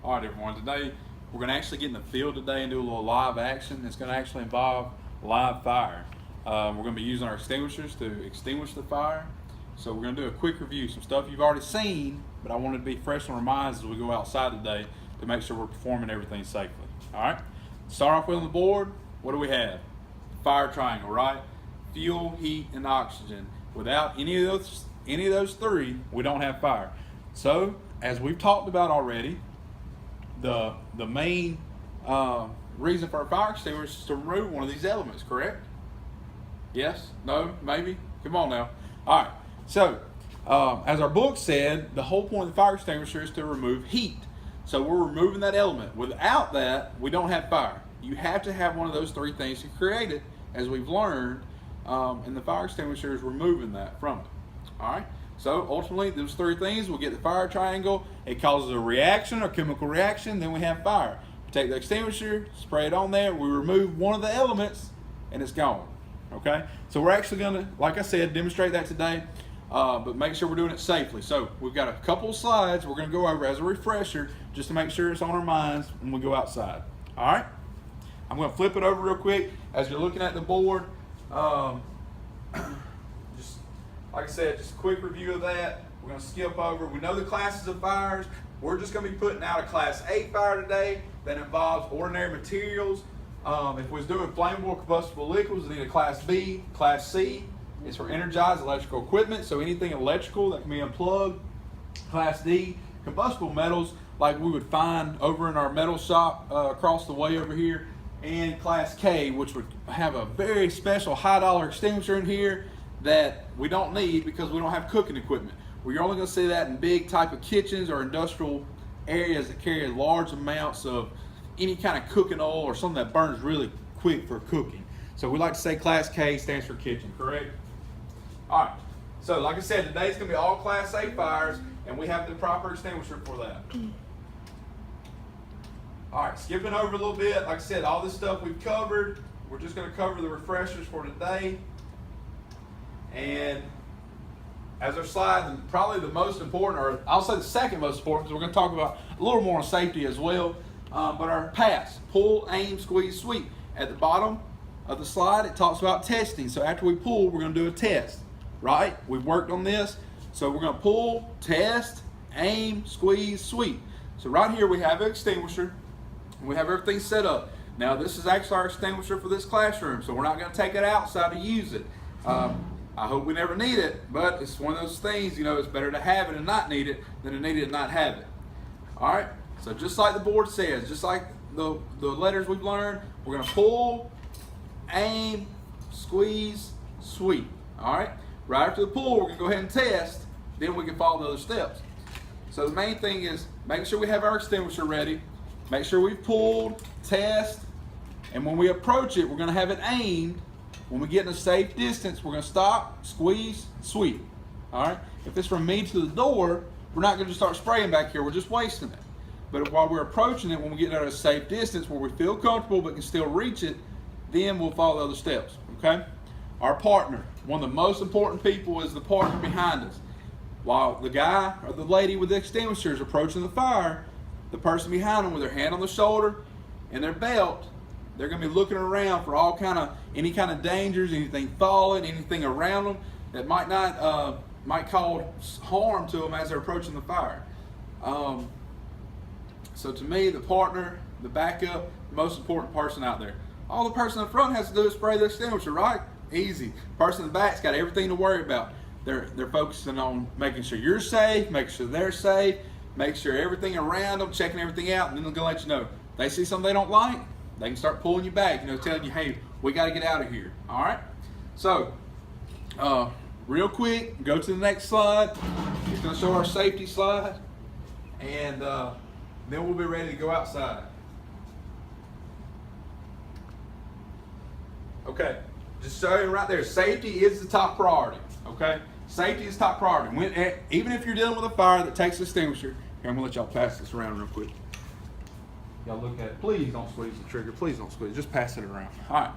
All right, everyone. Today we're going to actually get in the field today and do a little live action. It's going to actually involve live fire. We're going to be using our extinguishers to extinguish the fire. So we're going to do a quick review, some stuff you've already seen, but I wanted to be fresh on our minds as we go outside today to make sure we're performing everything safely. All right. Start off with on the board. What do we have? Fire triangle, right? Fuel, heat, and oxygen. Without any of those three, we don't have fire. So, as we've talked about already, the main reason for a fire extinguisher is to remove one of these elements, correct? Yes? No? Maybe? Come on now. All right. So, as our book said, the whole point of the fire extinguisher is to remove heat. So we're removing that element. Without that, we don't have fire. You have to have one of those three things to create it, as we've learned, and the fire extinguisher is removing that from it. All right. So ultimately, those three things will get the fire triangle. It causes a reaction or chemical reaction. Then we have fire. We take the extinguisher, spray it on there. We remove one of the elements, and it's gone. Okay. So we're actually going to, like I said, demonstrate that today. But make sure we're doing it safely. So we've got a couple of slides we're going to go over as a refresher just to make sure it's on our minds when we go outside. All right. I'm going to flip it over real quick as you're looking at the board. Just like I said, just a quick review of that. We're going to skip over. We know the classes of fires. We're just going to be putting out a Class 8 fire today that involves ordinary materials. If we was doing flammable combustible liquids, we need a Class B, Class C. It's for energized electrical equipment, so anything electrical that can be unplugged. Class D, combustible metals like we would find over in our metal shop across the way over here. And Class K, which would have a very special high dollar extinguisher in here that we don't need because we don't have cooking equipment. We're only going to see that in big type of kitchens or industrial areas that carry large amounts of any kind of cooking oil or something that burns really quick for cooking. So we like to say Class K stands for kitchen, correct? All right, so like I said, today's going to be all Class A fires, and we have the proper extinguisher for that. All right, skipping over a little bit, like I said, all this stuff we've covered. We're just going to cover the refreshers for today. And as our slide, probably the most important, or I'll say the second most important, because we're going to talk about a little more on safety as well, but our pass, pull, aim, squeeze, sweep. At the bottom of the slide, it talks about testing. So after we pull, we're going to do a test. Right? We've worked on this. So we're going to pull, test, aim, squeeze, sweep. So right here we have an extinguisher. And we have everything set up. Now this is actually our extinguisher for this classroom. So we're not going to take it outside to use it. I hope we never need it. But it's one of those things, you know, it's better to have it and not need it than to need it and not have it. All right? So just like the board says, just like the letters we've learned, we're going to pull, aim, squeeze, sweep. All right? Right after the pull, we're going to go ahead and test, then we can follow the other steps. So the main thing is make sure we have our extinguisher ready, make sure we've pulled, test, and when we approach it, we're going to have it aimed. When we get in a safe distance, we're going to stop, squeeze, sweep. All right? If it's from me to the door, we're not going to start spraying back here, we're just wasting it. But while we're approaching it, when we get at a safe distance where we feel comfortable but can still reach it, then we'll follow the other steps, okay? Our partner, one of the most important people is the partner behind us. While the guy or the lady with the extinguisher is approaching the fire, the person behind them with their hand on the shoulder and their belt, they're going to be looking around for any kind of dangers, anything falling, anything around them that might cause harm to them as they're approaching the fire. So to me, the partner, the backup, the most important person out there. All the person in front has to do is spray the extinguisher, right? Easy. Person in the back's got everything to worry about. They're focusing on making sure you're safe, making sure they're safe, make sure everything around them, checking everything out, and then they're going to let you know. If they see something they don't like, they can start pulling you back, telling you, hey, we got to get out of here. All right? So, real quick, go to the next slide. It's going to show our safety slide, and then we'll be ready to go outside. Okay. Just show you right there, safety is the top priority, okay? Safety is top priority. Even if you're dealing with a fire that takes an extinguisher, here, I'm gonna let y'all pass this around real quick. Y'all look at it. Please don't squeeze the trigger. Please don't squeeze. Just pass it around. All right.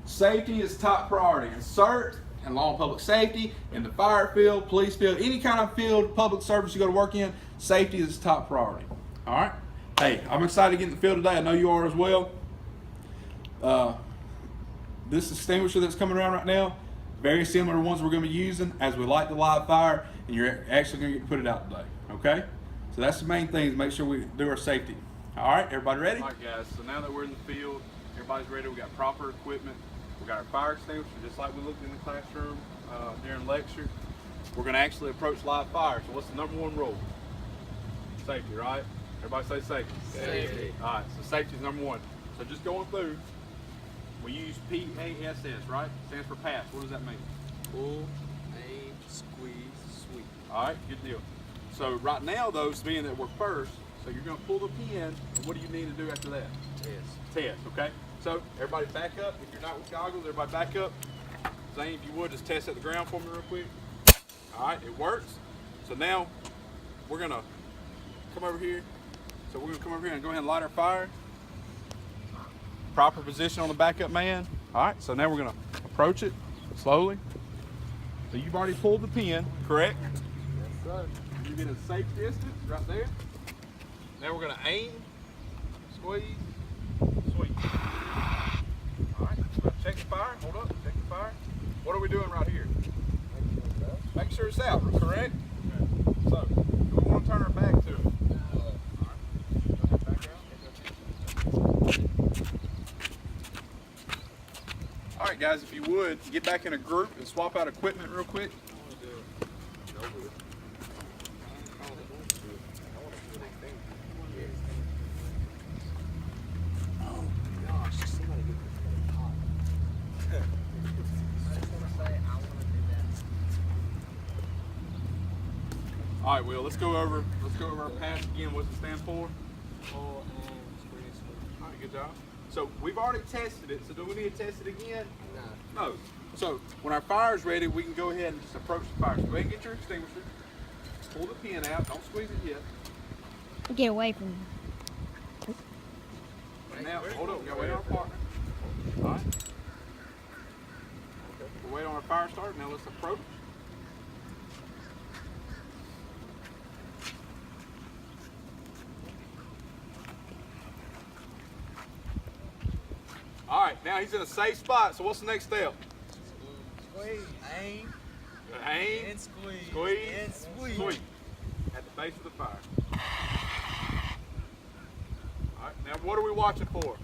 Safety is top priority. In CERT and law and public safety, in the fire field, police field, any kind of field, public service you go to work in, safety is top priority. All right. Hey, I'm excited to get in the field today. I know you are as well. This extinguisher that's coming around right now, very similar to ones we're going to be using as we light the live fire, and you're actually going to get to put it out today. Okay? So that's the main thing, is make sure we do our safety. All right, everybody ready? All right, guys, so now that we're in the field, everybody's ready. We got proper equipment. We got our fire extinguisher, just like we looked in the classroom during lecture. We're going to actually approach live fire. So what's the number one rule? Safety, right? Everybody say safety. Safety. All right, so safety is number one. So just going through, we use PASS, right? Stands for pass. What does that mean? Pull, aim, squeeze, sweep. All right, good deal. So right now, though, being that we're first, so you're going to pull the pin, and what do you need to do after that? Test, okay? So everybody back up. If you're not with goggles, everybody back up. Zane, if you would, just test at the ground for me real quick. All right, it works. So now we're going to come over here. So we're going to come over here and go ahead and light our fire. Proper position on the backup man. All right, so now we're going to approach it slowly. So you've already pulled the pin, correct? Yes, sir. You get a safe distance right there. Now we're going to aim, squeeze, sweep. All right, check the fire. Hold up, check the fire. What are we doing right here? Make sure it's out, correct? Okay. So, do we want to turn our back to it? All right, guys, if you would, get back in a group and swap out equipment real quick. All right, Will, let's go over our pass again. What's it stand for? Pull, aim, squeeze, sweep. All right, good job. So we've already tested it, so do we need to test it again? No. No. So when our fire's ready, we can go ahead and just approach the fire. So go ahead and get your extinguisher. Pull the pin out. Don't squeeze it yet. Get away from me. And now, hold up. We gotta wait on our partner. All right. We'll wait on our fire start. Now let's approach. All right, now he's in a safe spot. So what's the next step? Squeeze, aim, Aim, and squeeze, squeeze, and sweep. sweep at the base of the fire. All right, now what are we watching for?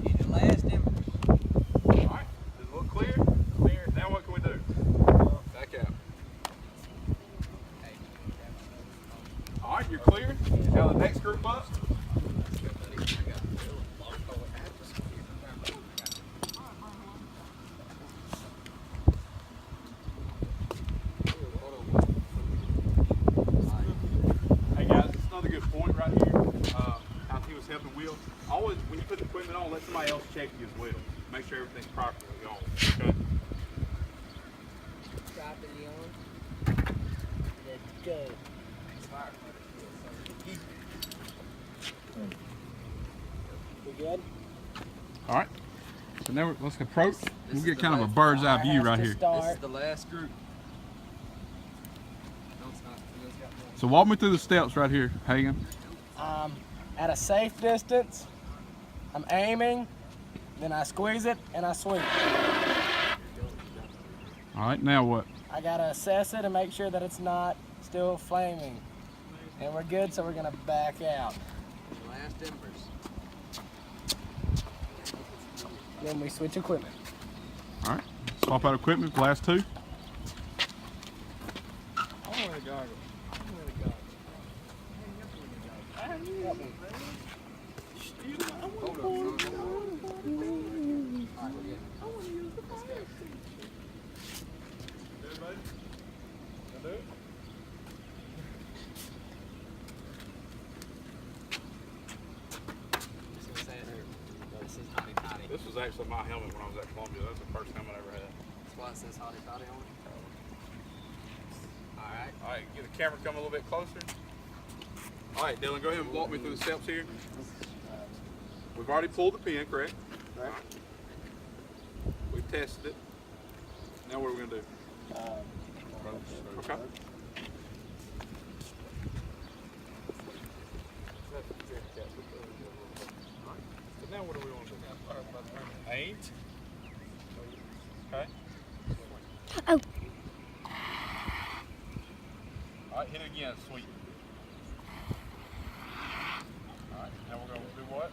Get the last embers. All right, does it look clear? Clear. Now what can we do? Back out. All right, you're clear. Now the next group up. Hey guys, it's another good point right here. How he was helping Will. Always, when you put the equipment on, let somebody else check you as well. Make sure everything's properly on. Okay. Properly on. Let's go. We good? All right. So now let's approach. We'll get kind of a bird's eye view right here. This is the last group. No, it's not. It's got more. So walk me through the steps right here, Hagen. At a safe distance, I'm aiming, then I squeeze it and I sweep. All right, now what? I gotta assess it and make sure that it's not still flaming. And we're good, so we're gonna back out. Last embers. Then we switch equipment. All right, swap out equipment, for the last two. I want a goggle. This was actually my helmet when I was at Columbia. That was the first helmet I ever had. That's why it says hotty toddy on it. Alright. All right, get the camera come a little bit closer. All right, Dylan, go ahead and walk me through the steps here. We've already pulled the pin, correct? Right. We've tested it. Now what are we gonna do? Okay. Paint. Okay. Oh. All right, hit it again, sweet. All right, now we're gonna do what?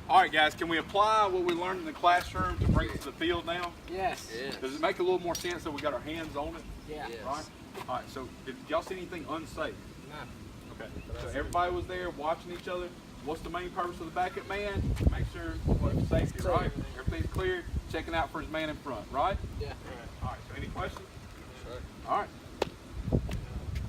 All right, guys, can we apply what we learned in the classroom to bring it to the field now? Yes. Yes. Does it make a little more sense that we got our hands on it, Yeah. Yes. right? All right, so did y'all see anything unsafe? No. Okay, so everybody was there watching each other. What's the main purpose of the backup man? Make sure safety, Clear. right? Everything's clear, checking out for his man in front, right? Yeah. All right, so any questions? Sure. All right,